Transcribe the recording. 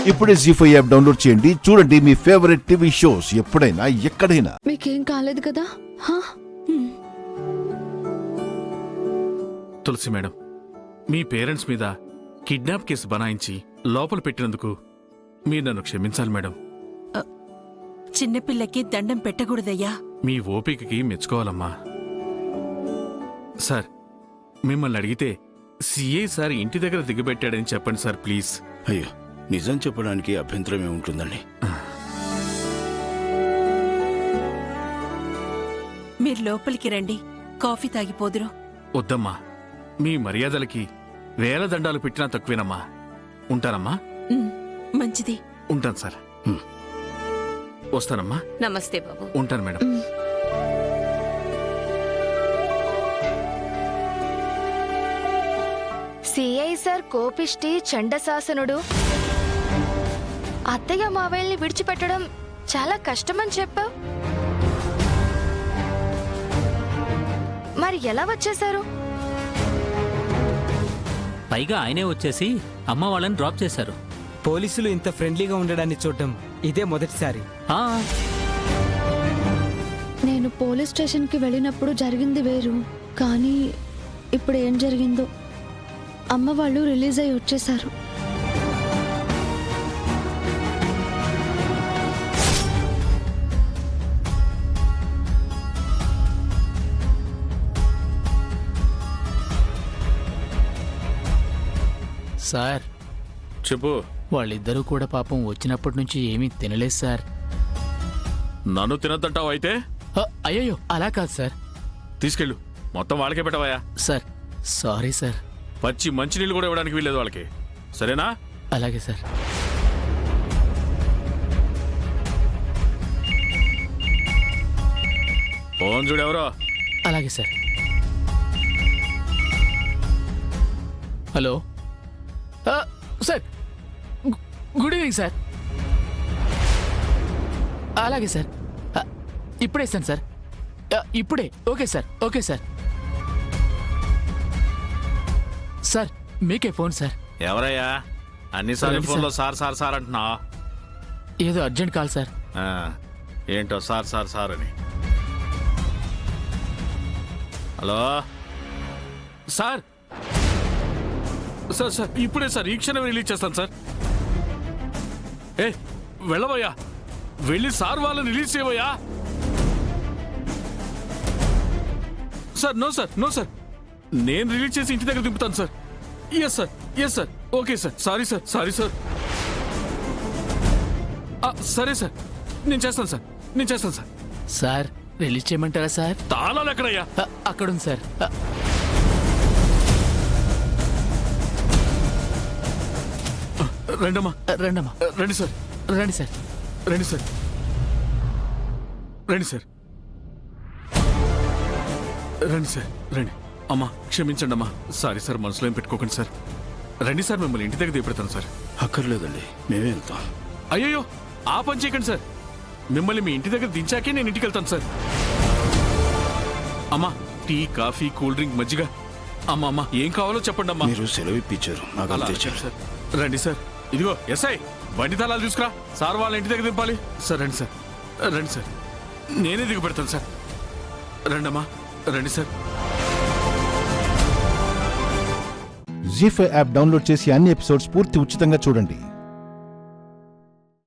ఇప్పుడే జీ5 app download చేయండి. చూడండి మీ ఫేవరెట్ టీవీ షోస్ ఎప్పుడైనా ఎక్కడైనా. మీకేం కాలేదు కదా? తులసి మేడం, మీ పేరెంట్స్ మీద కిడ్నాప్ కేసు బనాయించి లోపల పెట్టినందుకు మీరు నన్ను క్షమించాలి మేడం. చిన్నపిల్లకి దండం పెట్టకూడదయ్యా. మీ ఓపికకి మెచ్చుకోవాలమ్మా. సార్, మిమ్మల్ని అడిగితే సిఐ సార్ ఇంటి దగ్గర దిగబెట్టాడని చెప్పండి సార్, ప్లీజ్. అయ్యో, నిజం చెప్పడానికి అభ్యంతరమే ఉంటుందండి. మీరు లోపలికి రండి, కాఫీ తాగిపోదురు. వద్దమ్మా, మీ మర్యాదలకి వేల దండాలు పెట్టినా తక్కువేనమ్మా. ఉంటానమ్మా. మంచిది. ఉంటాను సార్. వస్తానమ్మా. నమస్తే బాబు. ఉంటాను మేడం. CI sir కోపిష్టి చండశాసనుడు. అత్తయ్య మావయ్యల్ని విడిచిపెట్టడం చాలా కష్టమని చెప్పావు. మరి ఎలా వచ్చేశారు? పైగా ఆయనే వచ్చేసి అమ్మ వాళ్ళని డ్రాప్ చేశారు. పోలీసులు ఇంత ఫ్రెండ్లీగా ఉండడాన్ని చూడటం ఇదే మొదటిసారి. నేను పోలీస్ స్టేషన్కి వెళ్ళినప్పుడు జరిగింది వేరు, కానీ ఇప్పుడు ఏం జరిగిందో. అమ్మ వాళ్ళు రిలీజ్ అయ్యి వచ్చేశారు. సార్, చెప్పు. వాళ్ళిద్దరూ కూడా పాపం వచ్చినప్పటి నుంచి ఏమీ తినలేదు సార్. నన్ను తినద్దంటావు అయితే? అయ్యో, అలా కాదు సార్. తీసుకెళ్ళు, మొత్తం వాళ్ళకే పెట్టవయా. Sir, sorry sir. పచ్చి మంచినీళ్ళు కూడా ఇవ్వడానికి వీల్లేదు వాళ్ళకి, సరేనా? అలాగే సార్. ఫోన్ చూడెవరో. అలాగే sir. Hello sir, good evening sir. అలాగే సార్, ఇప్పుడే ఇస్తాను సార్. ఇప్పుడే. Okay sir, okay sir. Sir, మీకే ఫోన్ సార్. ఎవరయ్యా? అన్నిసార్లు ఫోన్లో సార్ సార్ సార్ అంటున్నా. ఏదో అర్జెంట్ కాల్ సార్. ఏంటో సార్ సార్ సార్ అని. Hello sir. సార్ సార్, ఇప్పుడే సార్, ఈ క్షణం రిలీజ్ చేస్తాను సార్. వెళ్ళబోయా, వెళ్ళి సార్ వాళ్ళని రిలీజ్ చేయబోయా. Sir, no sir, no sir, నేను రిలీజ్ చేసి ఇంటి దగ్గర దింపుతాను sir. Yes sir, yes sir, okay sir. Sorry sir, sorry sir. సరే సార్, నేను చేస్తాను సార్, నేను చేస్తాను సార్. సార్, రిలీజ్ చేయమంటారా సార్? తాళాలు ఎక్కడయ్యా? అక్కడుంది సార్. రండమ్మా, రండమ్మా. రండి సార్, రండి సార్, రండి సార్, రండి సార్, రండి సార్, రండి. అమ్మా, క్షమించండి అమ్మా. సారీ సార్, మనసులో ఏం పెట్టుకోకండి సార్. రండి సార్, మిమ్మల్ని ఇంటి దగ్గర దిగపెడతాను సార్. అక్కర్లేదండి, మేమే వెళ్తాం. అయ్యో, ఆ పని చేయకండి సార్. మిమ్మల్ని మీ ఇంటి దగ్గర దించాకే నేను ఇంటికి వెళ్తాను సార్. అమ్మా, టీ, కాఫీ, కూల్ డ్రింక్, మజ్జిగ. అమ్మా అమ్మా, ఏం కావాలో చెప్పండి అమ్మా. మీరు సెలవు ఇప్పించారు, నాకు అలా అంతే చాలు. సార్. రండి సార్. ఇదిగో ఎస్ఐ, బండి తాళాలు తీసుకురా. సార్ వాళ్ళ ఇంటి దగ్గర దింపాలి. సార్ రండి సార్, రండి సార్, నేనే దిగు పెడతాను సార్. రండమ్మా, రండి సార్. జీ5 యాప్ డౌన్లోడ్ చేసి అన్ని ఎపిసోడ్స్ పూర్తి ఉచితంగా చూడండి.